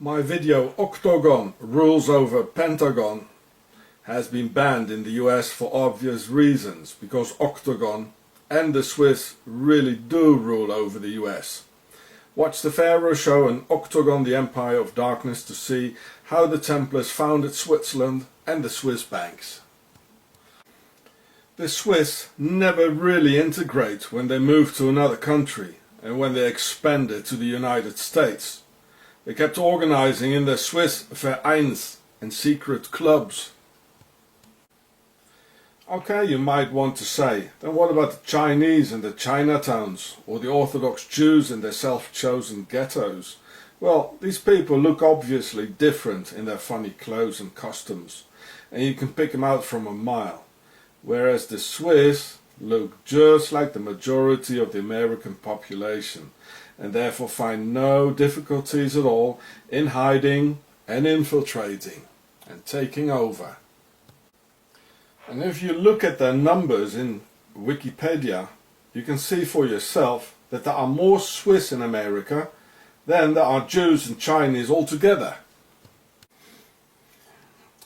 My video Octagon Rules Over Pentagon has been banned in the US for obvious reasons, because Octagon and the Swiss really do rule over the US. Watch the Pharaoh show and Octagon the Empire of Darkness to see how the Templars founded Switzerland and the Swiss banks. The Swiss never really integrate when they move to another country and when they expanded to the United States. They kept organizing in their Swiss Vereins and secret clubs. Okay, you might want to say, then what about the Chinese and the Chinatowns, or the Orthodox Jews in their self-chosen ghettos? Well, these people look obviously different in their funny clothes and costumes, and you can pick them out from a mile. Whereas the Swiss look just like the majority of the American population, and therefore find no difficulties at all in hiding and infiltrating and taking over. And if you look at their numbers in Wikipedia, you can see for yourself that there are more Swiss in America than there are Jews and Chinese altogether.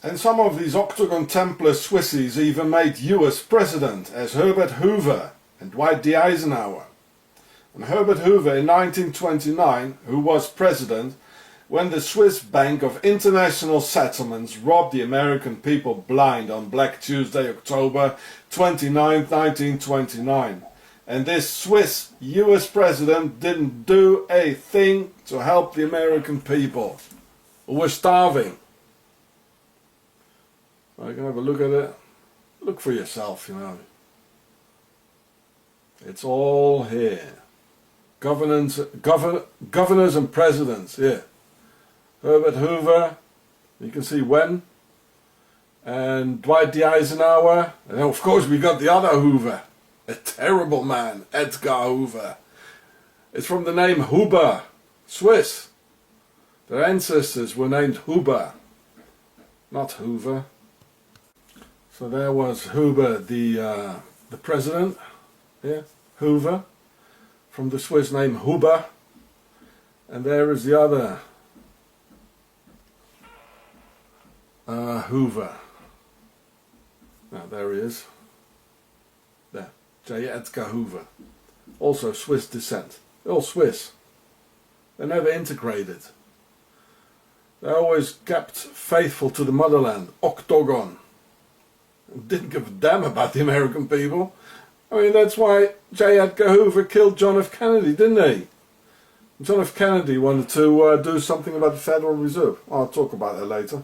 And some of these Octagon Templar Swissies even made US president, as Herbert Hoover and Dwight D. Eisenhower. And Herbert Hoover in 1929, who was president when the Swiss Bank of International Settlements robbed the American people blind on Black Tuesday, October 29, 1929. And this Swiss US president didn't do a thing to help the American people, who were starving. You can have a look at it. Look for yourself, you know. It's all here. Governors and presidents, here. Herbert Hoover, you can see when. And Dwight D. Eisenhower. And of course we got the other Hoover. A terrible man, Edgar Hoover. It's from the name Huber, Swiss. Their ancestors were named Huber, not Hoover. So there was Hoover, the president, yeah, Hoover, from the Swiss name Huber, and there is the other Hoover. Now there he is, there, J. Edgar Hoover, also Swiss descent. They're all Swiss. They never integrated. They always kept faithful to the motherland, Octagon. Didn't give a damn about the American people. I mean, that's why J. Edgar Hoover killed John F. Kennedy, didn't he? John F. Kennedy wanted to do something about the Federal Reserve. I'll talk about that later.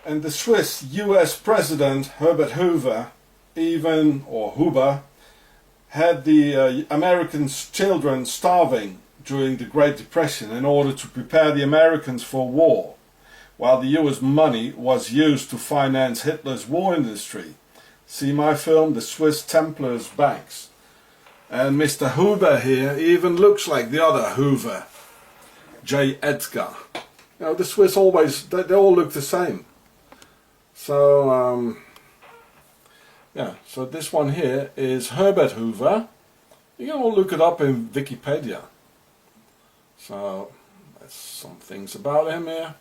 And the Swiss US President, Herbert Hoover, Huber, had the American children starving during the Great Depression in order to prepare the Americans for war, while the US money was used to finance Hitler's war industry. See my film, The Swiss Templars Banks. And Mr. Hoover here even looks like the other Hoover, J. Edgar. You know, the Swiss always, they all look the same. So, yeah, so this one here is Herbert Hoover. You can all look it up in Wikipedia. So, that's some things about him here.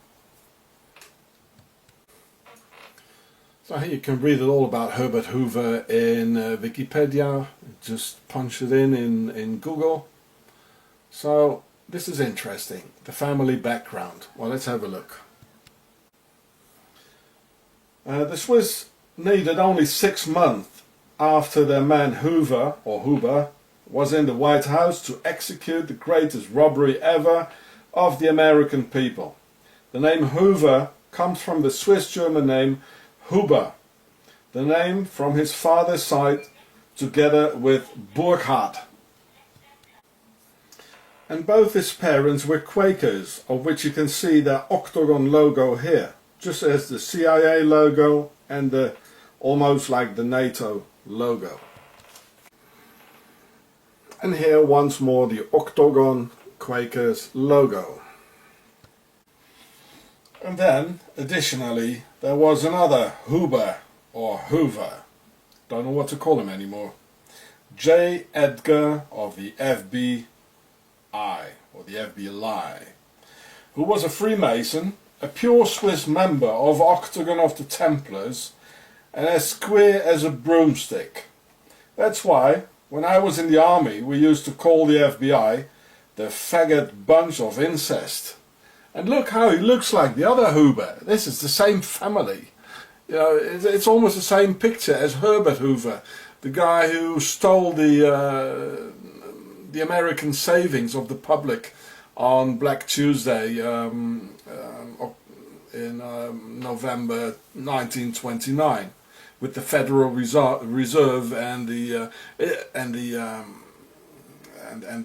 So here you can read it all about Herbert Hoover in Wikipedia. Just punch it in Google. So this is interesting. The family background. Well, let's have a look. The Swiss needed only 6 months after their man Hoover, or Huber, was in the White House to execute the greatest robbery ever of the American people. The name Hoover comes from the Swiss-German name Huber, the name from his father's side, together with Burkhard. And both his parents were Quakers, of which you can see their Octagon logo here, just as the CIA logo and the almost like the NATO logo. And here once more the Octagon Quakers logo. And then, additionally, there was another Huber, or Hoover, don't know what to call him anymore, J. Edgar of the FBI, or the FBI. who was a Freemason, a pure Swiss member of Octagon of the Templars, and as square as a broomstick. That's why, when I was in the army, we used to call the FBI the faggot bunch of incest. And look how he looks like the other Hoover. This is the same family. You know, it's almost the same picture as Herbert Hoover, the guy who stole the American savings of the public on Black Tuesday in November 1929, with the Federal Reserve and the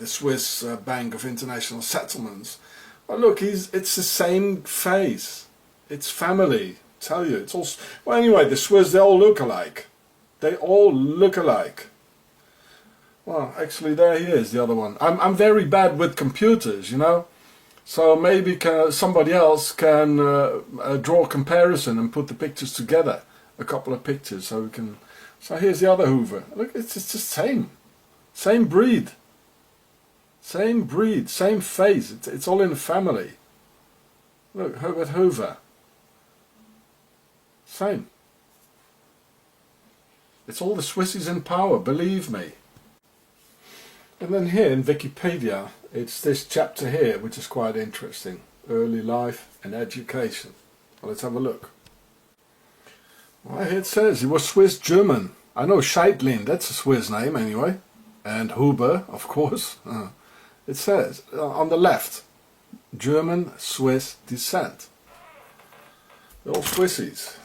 Swiss Bank of International Settlements. But look, it's the same face. It's family. I tell you, it's all. Well, anyway, the Swiss, they all look alike. They all look alike. Well, actually, there he is, the other one. I'm very bad with computers, you know. So maybe somebody else can draw a comparison and put the pictures together, a couple of pictures, so we can. So here's the other Hoover. Look, it's just the same breed. Same breed, same face, it's all in the family. Look, Herbert Hoover. Same. It's all the Swissies in power, believe me. And then here in Wikipedia, it's this chapter here, which is quite interesting. Early life and education. Well, let's have a look. Well, here it says he was Swiss German. I know Scheidlin, that's a Swiss name anyway. And Huber, of course. It says on the left, German Swiss descent. They're all Swissies.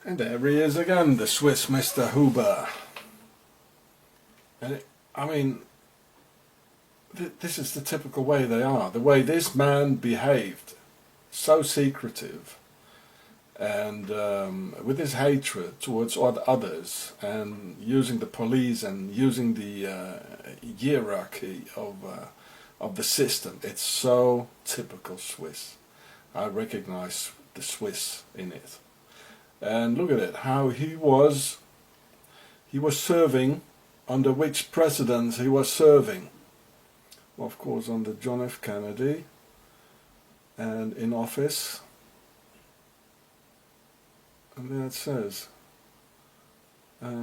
And there he is again, the Swiss Mr. Huber. And I mean, this is the typical way they are. The way this man behaved, so secretive, and with his hatred towards others, and using the police and using the hierarchy of the system. It's so typical Swiss. I recognize the Swiss in it. And look at it, how he was serving, under which president he was serving. Well, of course, under John F. Kennedy, and in office. And there it says, where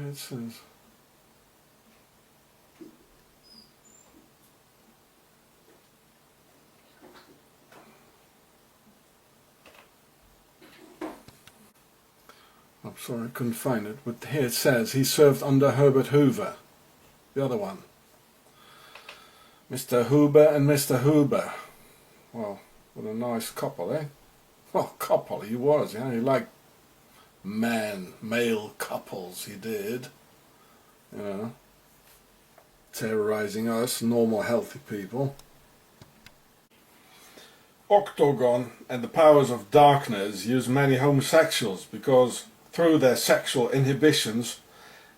it says, I'm sorry, I couldn't find it, but here it says he served under Herbert Hoover, the other one. Mr. Hoover and Mr. Hoover. Well, what a nice couple, eh? Well, couple he was, yeah. He liked male couples, he did. You know, terrorizing us, normal, healthy people. Octagon and the powers of darkness use many homosexuals because through their sexual inhibitions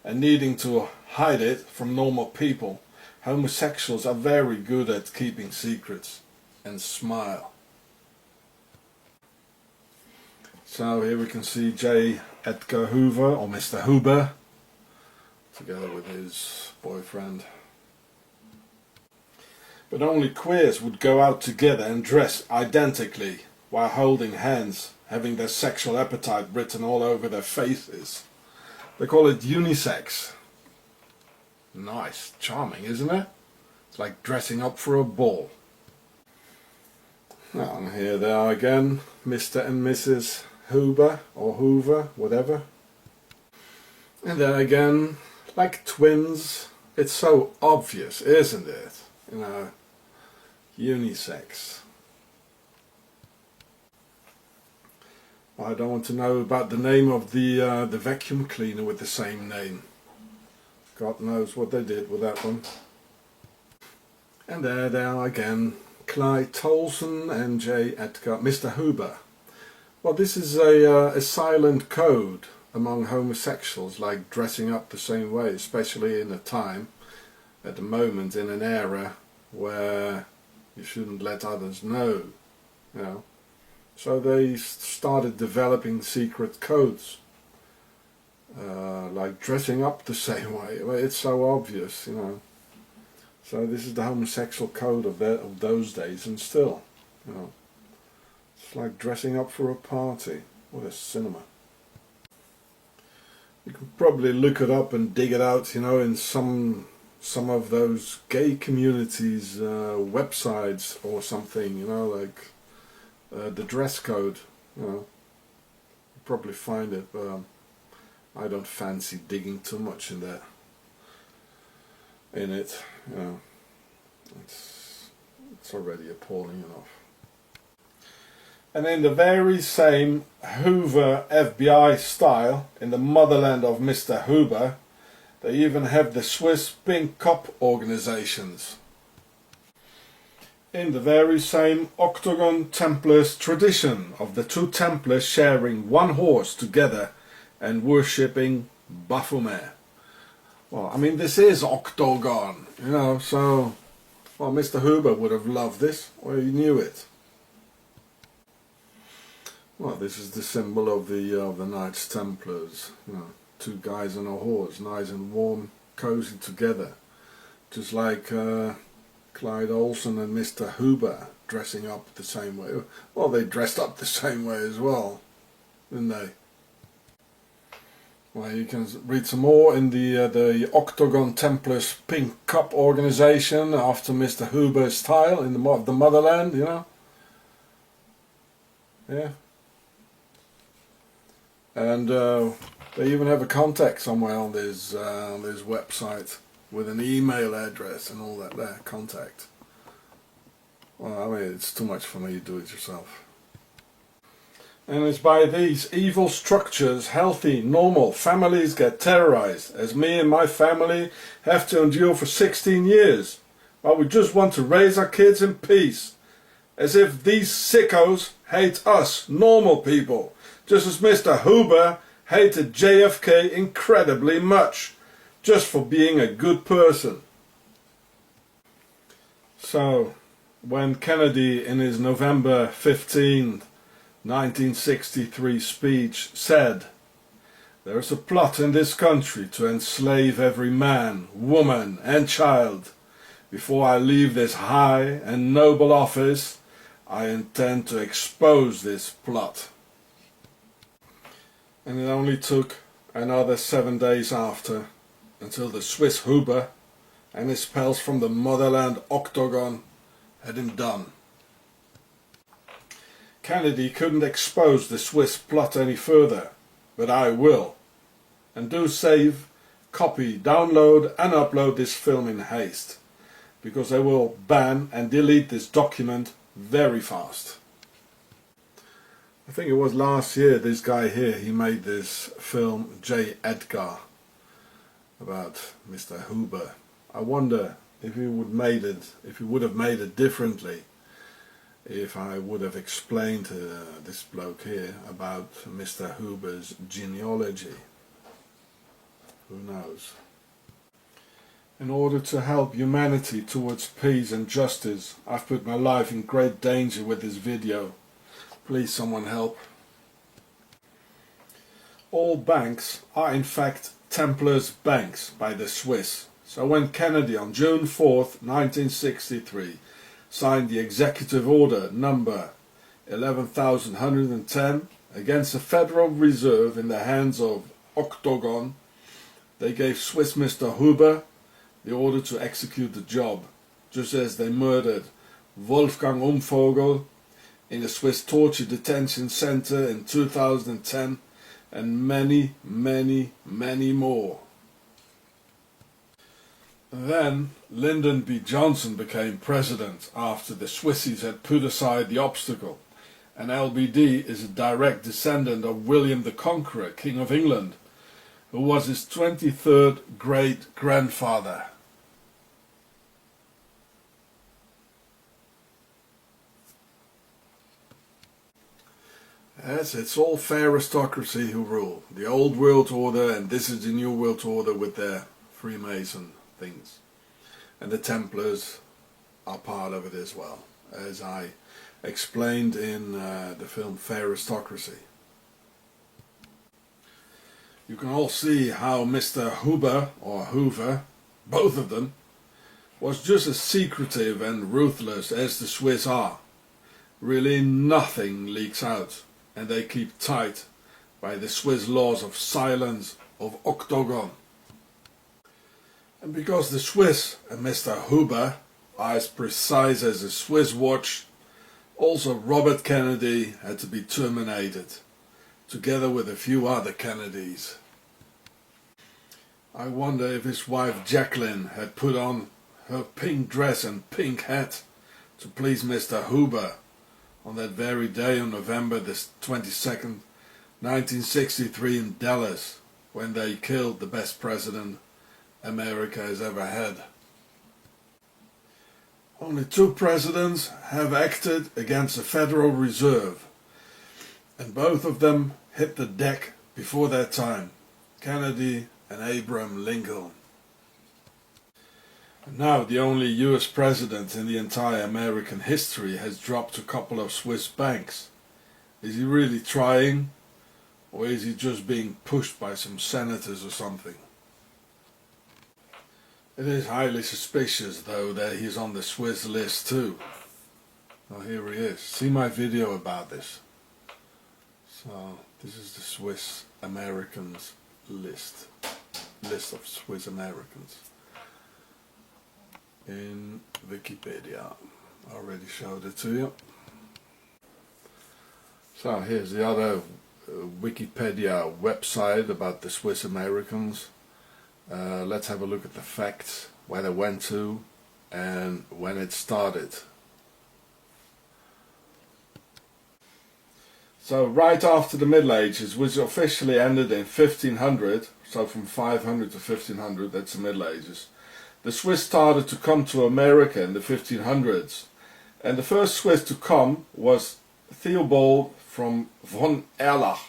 and needing to hide it from normal people, homosexuals are very good at keeping secrets and smile. So here we can see J. Edgar Hoover, or Mr. Hoover, together with his boyfriend. But only queers would go out together and dress identically while holding hands, having their sexual appetite written all over their faces. They call it unisex. Nice, charming, isn't it? It's like dressing up for a ball. Now, and here they are again, Mr. and Mrs. Hoover, or Hoover, whatever. And there again, like twins. It's so obvious, isn't it? You know, unisex. I don't want to know about the name of the vacuum cleaner with the same name. God knows what they did with that one. And there they are again, Clyde Tolson and J. Edgar, Mr. Hoover. Well, this is a silent code among homosexuals, like dressing up the same way, especially in a time, at the moment, in an era where you shouldn't let others know, you know. So they started developing secret codes like dressing up the same way. Well, it's so obvious, you know. So this is the homosexual code of those days, and still, you know, it's like dressing up for a party or a cinema. You can probably look it up and dig it out, you know, in some of those gay communities' websites or something, you know, like the dress code, you know. You probably find it, but I don't fancy digging too much in it, you know. It's already appalling enough. And in the very same Hoover FBI style, in the motherland of Mr. Hoover, they even have the Swiss Pink Cup organizations. In the very same Octagon Templars tradition of the two Templars sharing one horse together and worshipping Baphomet. Well, I mean, this is Octagon, you know, so, well, Mr. Hoover would have loved this, or he knew it. Well, this is the symbol of the Knights Templars, you know, two guys on a horse, nice and warm, cozy together, just like Clyde Olsen and Mr. Hoover dressing up the same way. Well, they dressed up the same way as well, didn't they? Well, you can read some more in the Octagon Templars Pink Cup organization after Mr. Hoover's style in the motherland, you know. Yeah. And they even have a contact somewhere on this website with an email address and all that there, contact. Well, I mean, it's too much for me to do it yourself. And it's by these evil structures healthy, normal families get terrorized, as me and my family have to endure for 16 years, while we just want to raise our kids in peace. As if these sickos hate us, normal people, just as Mr. Hoover hated JFK incredibly much, just for being a good person. So, when Kennedy in his November 15, 1963 speech said, "There is a plot in this country to enslave every man, woman and child. Before I leave this high and noble office, I intend to expose this plot." And it only took another 7 days after until the Swiss Hoover and his pals from the motherland Octagon had him done. Kennedy couldn't expose the Swiss plot any further, but I will. And do save, copy, download and upload this film in haste, because I will ban and delete this document very fast. I think it was last year, this guy here, he made this film, J. Edgar, about Mr. Hoover. I wonder if he would have made it differently, if I would have explained to this bloke here about Mr. Hoover's genealogy. Who knows? In order to help humanity towards peace and justice, I've put my life in great danger with this video. Please someone help. All banks are in fact Templars banks by the Swiss. So when Kennedy on June 4th, 1963 signed the executive order number 11,110 against the Federal Reserve in the hands of Octagon, they gave Swiss Mr. Hoover the order to execute the job, just as they murdered Wolfgang Umvogel in the Swiss torture detention center in 2010, and many, many, many more. Then Lyndon B. Johnson became president after the Swissies had put aside the obstacle, and LBD is a direct descendant of William the Conqueror, King of England, who was his 23rd great-grandfather. Yes, it's all fair aristocracy who rule. The old world order, and this is the new world order with their Freemason things. And the Templars are part of it as well, as I explained in the film Fair Aristocracy. You can all see how Mr. Hoover, or Hoover, both of them, was just as secretive and ruthless as the Swiss are. Really nothing leaks out, and they keep tight by the Swiss laws of silence, of octagon. And because the Swiss and Mr. Hoover are as precise as a Swiss watch, also Robert Kennedy had to be terminated, together with a few other Kennedys. I wonder if his wife Jacqueline had put on her pink dress and pink hat to please Mr. Hoover on that very day on November the 22nd, 1963 in Dallas, when they killed the best president America has ever had. Only 2 presidents have acted against the Federal Reserve, and both of them hit the deck before their time, Kennedy and Abraham Lincoln. And now the only US president in the entire American history has dropped a couple of Swiss banks. Is he really trying, or is he just being pushed by some senators or something? It is highly suspicious though that he's on the Swiss list too. Oh, here he is. See my video about this. So this is the Swiss Americans list of Swiss Americans in Wikipedia. I already showed it to you. So here's the other Wikipedia website about the Swiss Americans. Let's have a look at the facts, where they went to and when it started. So right after the Middle Ages, which officially ended in 1500, so from 500 to 1500, that's the Middle Ages, the Swiss started to come to America in the 1500s. And the first Swiss to come was Theobald from von Erlach.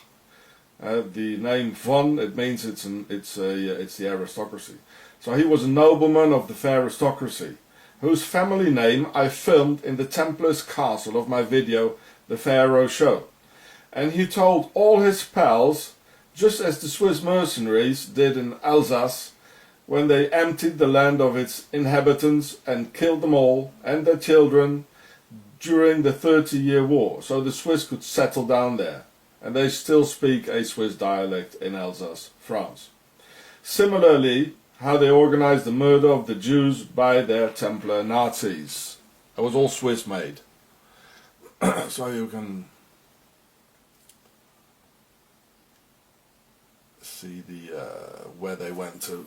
The name von, it means it's the aristocracy. So he was a nobleman of the fair aristocracy, whose family name I filmed in the Templars' castle of my video, The Pharaoh Show. And he told all his pals, just as the Swiss mercenaries did in Alsace, when they emptied the land of its inhabitants and killed them all and their children during the 30-year war, so the Swiss could settle down there. And they still speak a Swiss dialect in Alsace, France. Similarly, how they organized the murder of the Jews by their Templar Nazis. It was all Swiss made. So you can see where they went to.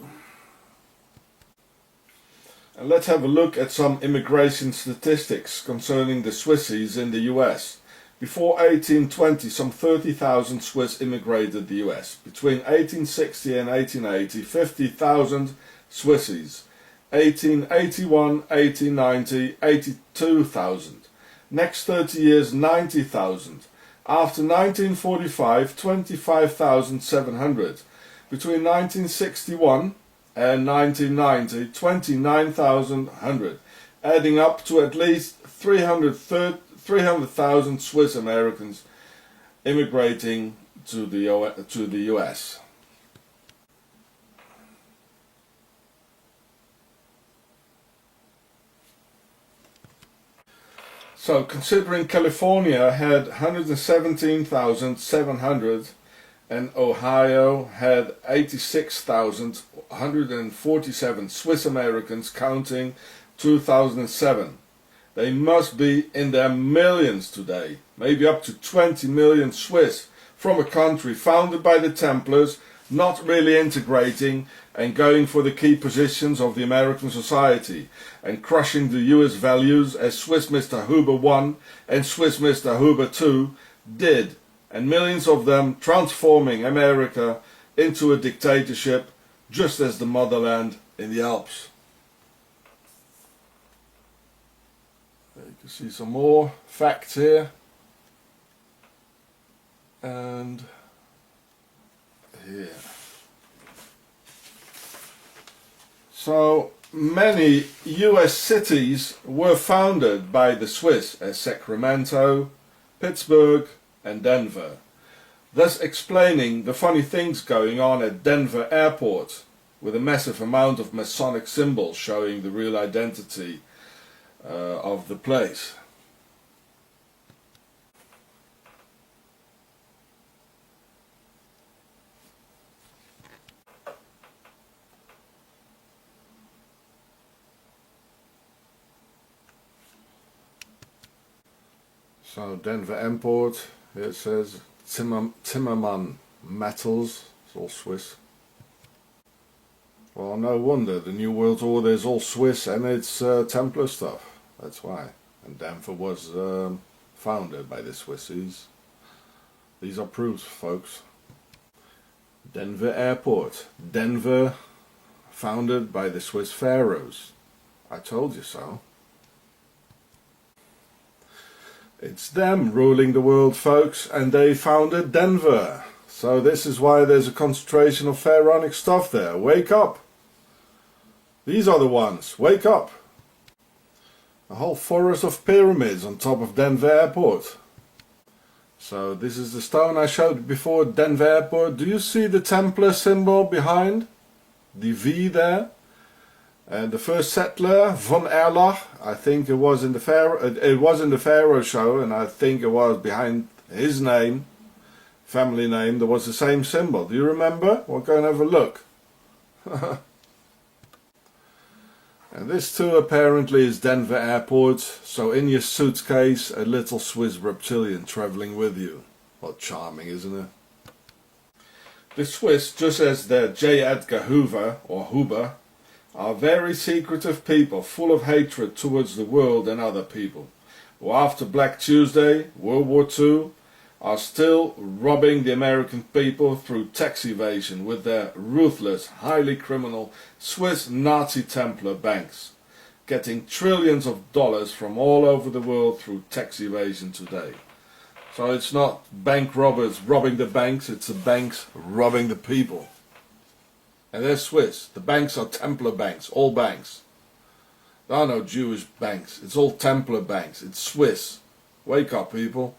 And let's have a look at some immigration statistics concerning the Swissies in the US. Before 1820, some 30,000 Swiss immigrated the US. Between 1860 and 1880, 50,000 Swissies. 1881, 1890, 82,000. Next 30 years, 90,000. After 1945, 25,700. Between 1961 and 1990, 29,100. Adding up to at least 300,000 Swiss Americans immigrating to the US. So considering California had 117,700 and Ohio had 86,147 Swiss Americans counting 2007. They must be in their millions today, maybe up to 20 million Swiss, from a country founded by the Templars, not really integrating and going for the key positions of the American society and crushing the US values as Swiss Mr. Hoover 1 and Swiss Mr. Hoover 2 did, and millions of them transforming America into a dictatorship just as the motherland in the Alps. You can see some more facts here, and here. So many US cities were founded by the Swiss, as Sacramento, Pittsburgh and Denver. thus explaining the funny things going on at Denver Airport, with a massive amount of Masonic symbols showing the real identity of the place. So Denver Airport, here it says Zimmermann Metals, it's all Swiss. Well, no wonder, the New World Order is all Swiss and it's Templar stuff, that's why. And Denver was founded by the Swissies. These are proofs, folks. Denver Airport, Denver founded by the Swiss pharaohs. I told you so. It's them ruling the world, folks, and they founded Denver. So this is why there's a concentration of pharaonic stuff there. Wake up! These are the ones. Wake up! A whole forest of pyramids on top of Denver Airport. So this is the stone I showed before Denver Airport. Do you see the Templar symbol behind? The V there? And the first settler, von Erlach, I think it was in the Pharaoh show, and I think it was behind his name, family name, there was the same symbol. Do you remember? We'll go and have a look. And this too apparently is Denver Airport, so in your suitcase a little Swiss reptilian travelling with you. Well, charming, isn't it? The Swiss, just as their J. Edgar Hoover, or Hoover, are very secretive people, full of hatred towards the world and other people, who after Black Tuesday, World War II, are still robbing the American people through tax evasion with their ruthless, highly criminal Swiss Nazi Templar banks, getting trillions of dollars from all over the world through tax evasion today. So it's not bank robbers robbing the banks, it's the banks robbing the people. And they're Swiss. The banks are Templar banks, all banks. There are no Jewish banks, it's all Templar banks, it's Swiss. Wake up, people.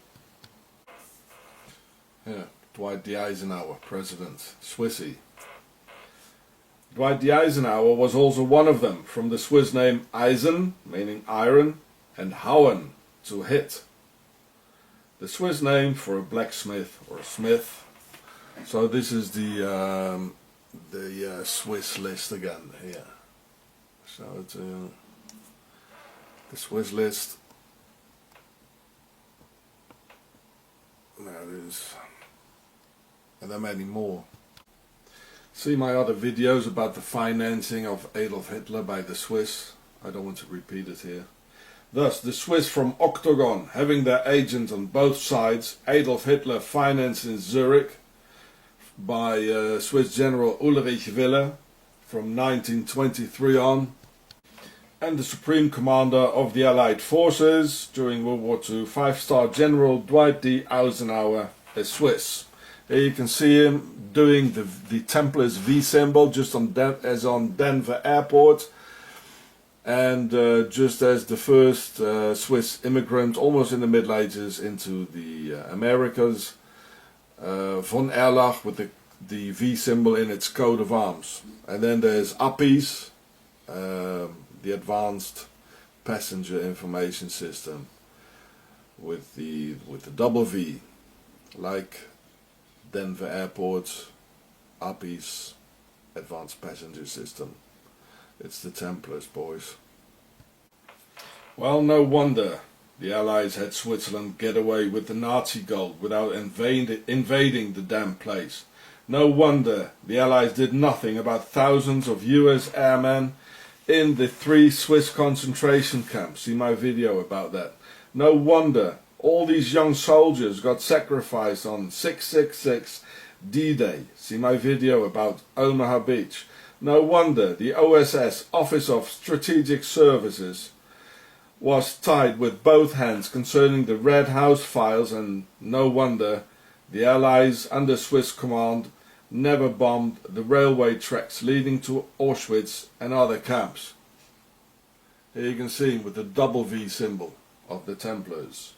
Yeah, Dwight D. Eisenhower, President, Swissy. Dwight D. Eisenhower was also one of them, from the Swiss name Eisen, meaning iron, and Hauen, to hit. The Swiss name for a blacksmith or a smith. So this is the Swiss list again here. So it's the Swiss list. There it is. And there are many more. See my other videos about the financing of Adolf Hitler by the Swiss. I don't want to repeat it here. Thus, the Swiss from Octagon, having their agents on both sides, Adolf Hitler financed in Zurich by Swiss General Ulrich Wille from 1923 on, and the Supreme Commander of the Allied Forces during World War II, 5-star General Dwight D. Eisenhower, a Swiss. Here you can see him doing the Templars V symbol just as on Denver Airport, and just as the first Swiss immigrant almost in the Middle Ages into the Americas, von Erlach with the V symbol in its coat of arms. And then there's APIS, the Advanced Passenger Information System, with the double V, like Denver Airport, APIS, Advanced Passenger System. It's the Templars, boys. Well, no wonder the Allies had Switzerland get away with the Nazi gold without invading the damn place. No wonder the Allies did nothing about thousands of US airmen in the 3 Swiss concentration camps. See my video about that. No wonder all these young soldiers got sacrificed on 666 D-Day. See my video about Omaha Beach. No wonder the OSS, Office of Strategic Services, was tied with both hands concerning the Red House files, and no wonder the Allies under Swiss command never bombed the railway tracks leading to Auschwitz and other camps. Here you can see him with the double V symbol of the Templars.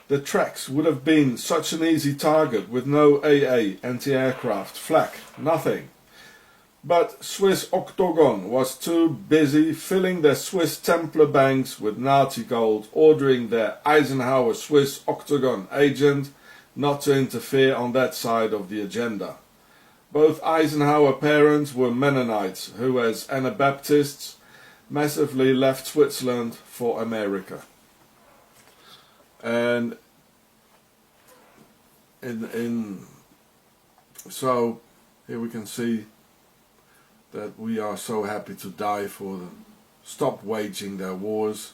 The tracks would have been such an easy target with no AA anti-aircraft flak, nothing. But Swiss Octagon was too busy filling their Swiss Templar banks with Nazi gold, ordering their Eisenhower Swiss Octagon agent not to interfere on that side of the agenda. Both Eisenhower parents were Mennonites who, as Anabaptists, massively left Switzerland for America. And so here we can see that we are so happy to die for them. Stop waging their wars.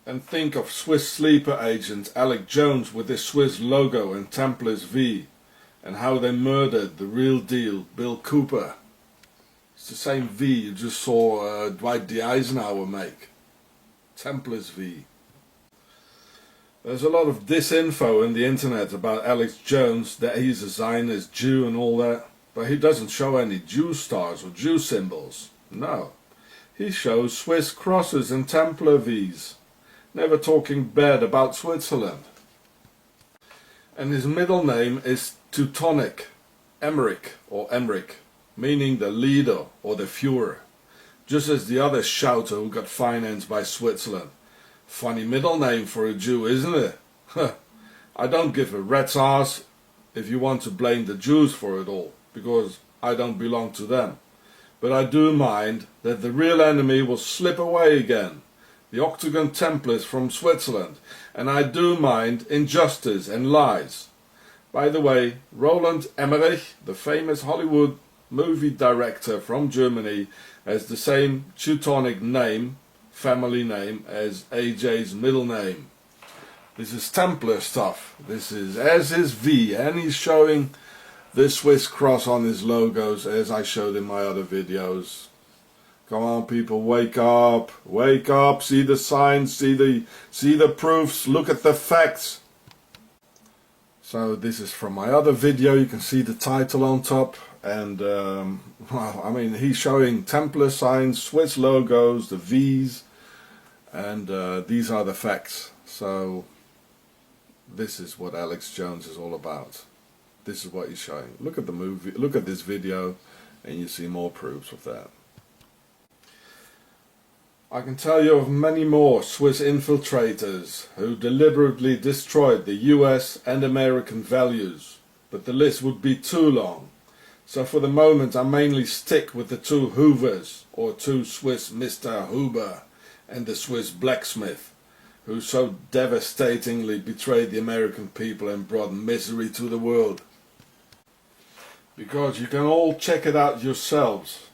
And think of Swiss sleeper agent Alex Jones with his Swiss logo and Templars V, and how they murdered the real deal Bill Cooper. It's the same V you just saw Dwight D. Eisenhower make. Templars V. There's a lot of disinfo in the internet about Alex Jones, that he's a Zionist Jew and all that, but he doesn't show any Jew stars or Jew symbols. No. He shows Swiss crosses and Templar Vs, never talking bad about Switzerland. And his middle name is Teutonic, Emmerich, meaning the leader or the Führer, just as the other shouter who got financed by Switzerland. Funny middle name for a Jew, isn't it? I don't give a rat's ass if you want to blame the Jews for it all, because I don't belong to them. But I do mind that the real enemy will slip away again, the Octagon Templars from Switzerland, and I do mind injustice and lies. By the way, Roland Emmerich, the famous Hollywood movie director from Germany, has the same Teutonic name, family name, as AJ's middle name. This is Templar stuff. This is as is V, and he's showing the Swiss cross on his logos as I showed in my other videos. Come on people, wake up, see the signs, see the proofs, look at the facts. So this is from my other video, you can see the title on top, and well, I mean, he's showing Templar signs, Swiss logos, the V's, and these are the facts. So this is what Alex Jones is all about. This is what he's showing. Look at the movie, look at this video, and you see more proofs of that. I can tell you of many more Swiss infiltrators who deliberately destroyed the US and American values, but the list would be too long. So for the moment I mainly stick with the two Hoovers, or two Swiss Mr. Hoover and the Swiss blacksmith, who so devastatingly betrayed the American people and brought misery to the world. Because you can all check it out yourselves,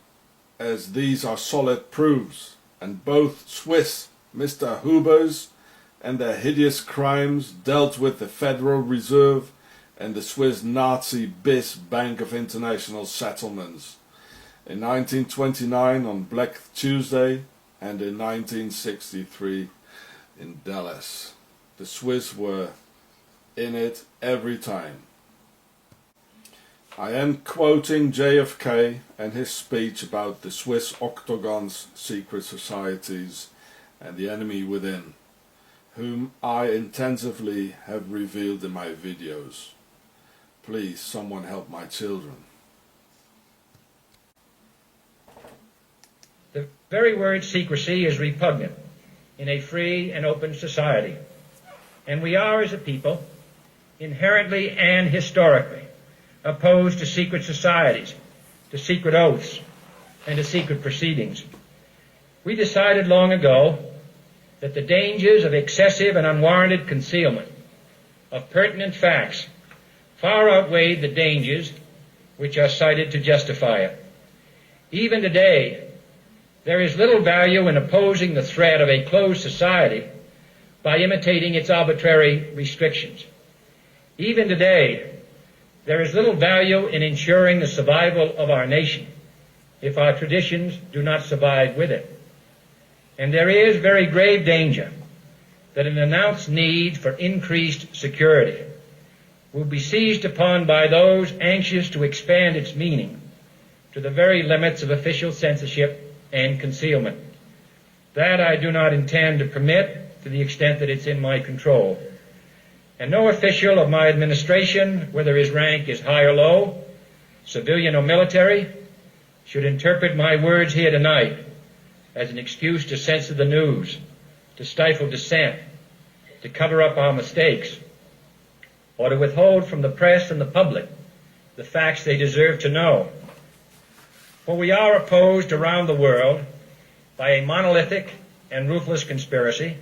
as these are solid proofs. And both Swiss Mr. Hoovers and their hideous crimes dealt with the Federal Reserve and the Swiss Nazi BIS Bank of International Settlements in 1929 on Black Tuesday and in 1963 in Dallas. The Swiss were in it every time. I am quoting JFK and his speech about the Swiss Octagon's secret societies and the enemy within, whom I intensively have revealed in my videos. Please, someone help my children. The very word secrecy is repugnant in a free and open society, and we are, as a people, inherently and historically opposed to secret societies, to secret oaths, and to secret proceedings. We decided long ago that the dangers of excessive and unwarranted concealment of pertinent facts far outweighed the dangers which are cited to justify it. Even today, there is little value in opposing the threat of a closed society by imitating its arbitrary restrictions. Even today, there is little value in ensuring the survival of our nation if our traditions do not survive with it. And there is very grave danger that an announced need for increased security will be seized upon by those anxious to expand its meaning to the very limits of official censorship and concealment. That I do not intend to permit, to the extent that it's in my control. And no official of my administration, whether his rank is high or low, civilian or military, should interpret my words here tonight as an excuse to censor the news, to stifle dissent, to cover up our mistakes, or to withhold from the press and the public the facts they deserve to know. For we are opposed around the world by a monolithic and ruthless conspiracy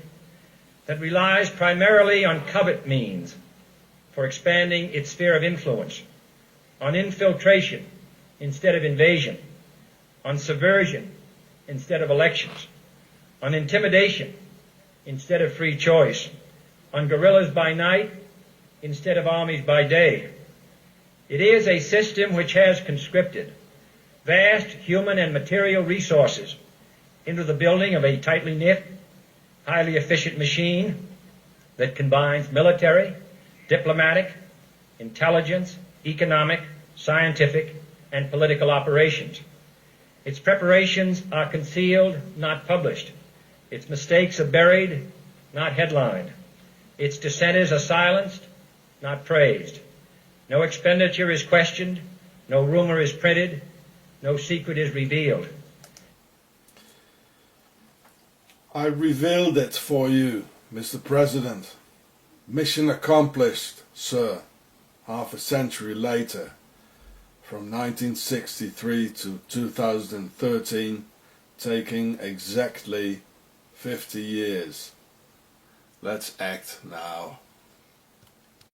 that relies primarily on covert means for expanding its sphere of influence, on infiltration instead of invasion, on subversion instead of elections, on intimidation instead of free choice, on guerrillas by night instead of armies by day. It is a system which has conscripted vast human and material resources into the building of a tightly knit, highly efficient machine that combines military, diplomatic, intelligence, economic, scientific, and political operations. Its preparations are concealed, not published. Its mistakes are buried, not headlined. Its dissenters are silenced, not praised. No expenditure is questioned, no rumor is printed, no secret is revealed. I revealed it for you, Mr. President. Mission accomplished, sir. Half a century later, from 1963 to 2013, taking exactly 50 years. Let's act now.